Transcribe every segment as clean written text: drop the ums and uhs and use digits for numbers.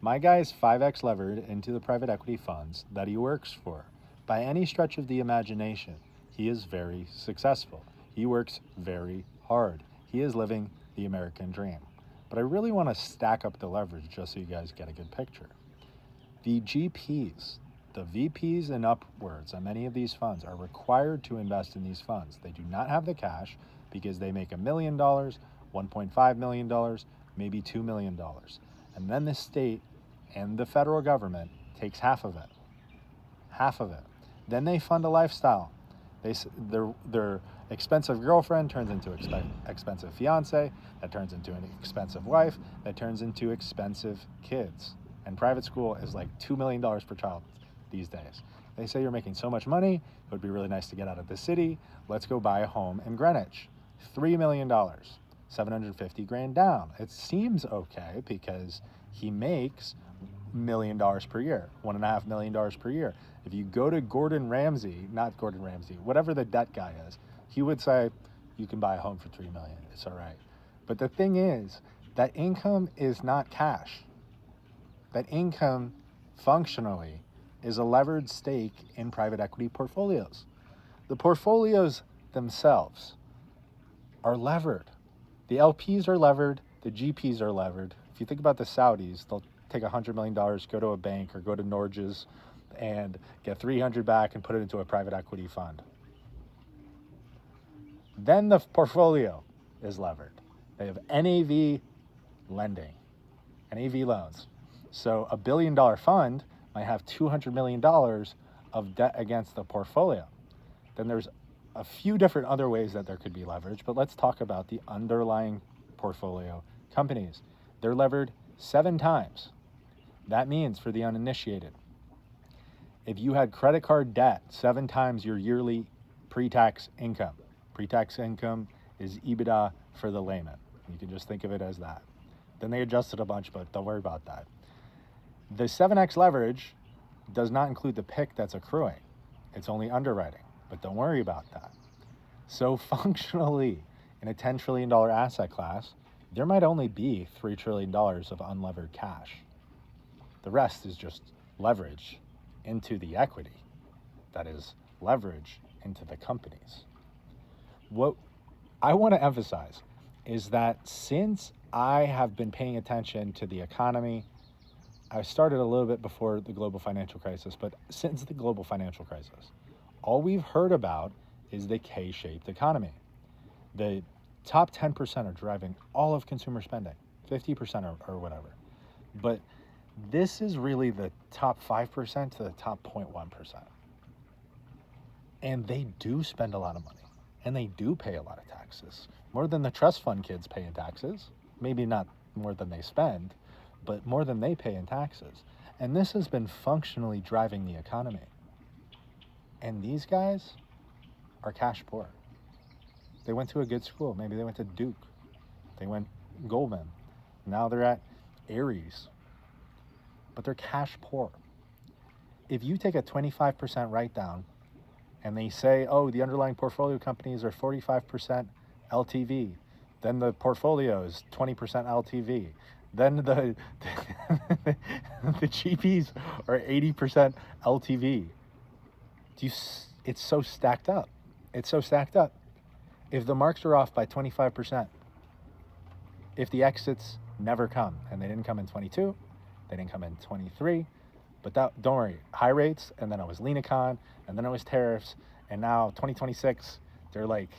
My guy's 5x levered into the private equity funds that he works for. By any stretch of the imagination, he is very successful. He works very hard. He is living the American dream. But I really want to stack up the leverage just so you guys get a good picture. The GPs, the VPs and upwards on many of these funds are required to invest in these funds. They do not have the cash because they make $1 million, $1.5 million, maybe $2 million. And then the state and the federal government takes half of it. Half of it. Then they fund a lifestyle. Their expensive girlfriend turns into expensive fiance, that turns into an expensive wife, that turns into expensive kids. And private school is like $2 million per child these days. They say you're making so much money, it would be really nice to get out of the city. Let's go buy a home in Greenwich. $3 million, 750 grand down. It seems okay because he makes $1 million per year, $1.5 million per year. If you go to not Gordon Ramsay, whatever the debt guy is, he would say you can buy a home for $3 million. It's all right. But the thing is, that income is not cash. That income functionally is a levered stake in private equity portfolios. The portfolios themselves are levered. The LPs are levered, the GPs are levered. If you think about the Saudis, they'll take $100 million, go to a bank or go to Norges and get 300 back and put it into a private equity fund. Then the portfolio is levered. They have NAV lending, NAV loans. So a $1 billion fund might have $200 million of debt against the portfolio. Then there's a few different other ways that there could be leverage, but let's talk about the underlying portfolio companies. They're levered 7 times. That means for the uninitiated, if you had credit card debt 7 times your yearly pre-tax income is EBITDA for the layman. You can just think of it as that. Then they adjusted a bunch, but don't worry about that. The 7x leverage does not include the PIK that's accruing. It's only underwriting, but don't worry about that. So functionally, in a $10 trillion asset class, there might only be $3 trillion of unlevered cash. The rest is just leverage into the equity. That is leverage into the companies. What I want to emphasize is that since I have been paying attention to the economy, I started a little bit before the global financial crisis, but since the global financial crisis, all we've heard about is the K-shaped economy. The top 10% are driving all of consumer spending, 50% or whatever. But this is really the top 5% to the top 0.1%. And they do spend a lot of money, and they do pay a lot of taxes, more than the trust fund kids pay in taxes. Maybe not more than they spend, but more than they pay in taxes. And this has been functionally driving the economy. And these guys are cash poor. They went to a good school. Maybe they went to Duke. They went Goldman. Now they're at Ares. But they're cash poor. If you take a 25% write down and they say, oh, the underlying portfolio companies are 45% LTV, then the portfolio is 20% LTV. Then the GPs are 80% LTV. It's so stacked up. It's so stacked up. If the marks are off by 25%, if the exits never come, and they didn't come in 22, they didn't come in 23, but don't worry, high rates, and then it was Lenacon, and then it was tariffs, and now 2026, they're like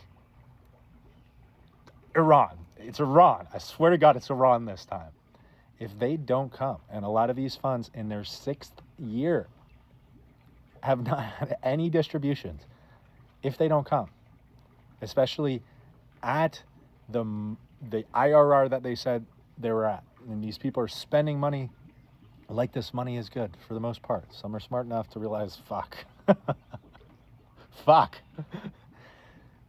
Iran. It's Iran. I swear to God, it's Iran this time. If they don't come, and a lot of these funds in their 6th year have not had any distributions, if they don't come, especially at the IRR that they said they were at, and these people are spending money like this money is good for the most part. Some are smart enough to realize, fuck,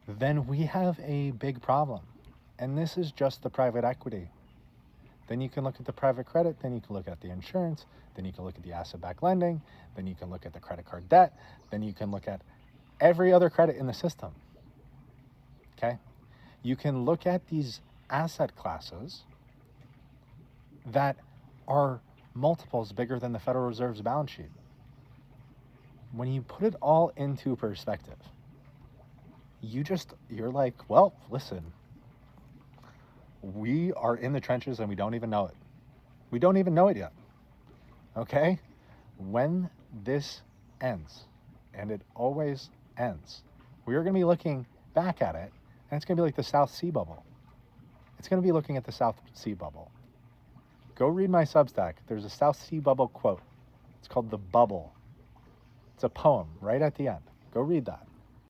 then we have a big problem. And this is just the private equity. Then you can look at the private credit, then you can look at the insurance, then you can look at the asset-backed lending, then you can look at the credit card debt, then you can look at every other credit in the system. Okay? You can look at these asset classes that are multiples bigger than the Federal Reserve's balance sheet. When you put it all into perspective, you're like, well, listen, we are in the trenches and we don't even know it. We don't even know it yet. Okay? When this ends, and it always ends, we are going to be looking back at it, and it's going to be like the South Sea Bubble. It's going to be looking at the South Sea Bubble. Go read my Substack. There's a South Sea Bubble quote. It's called The Bubble. It's a poem right at the end. Go read that.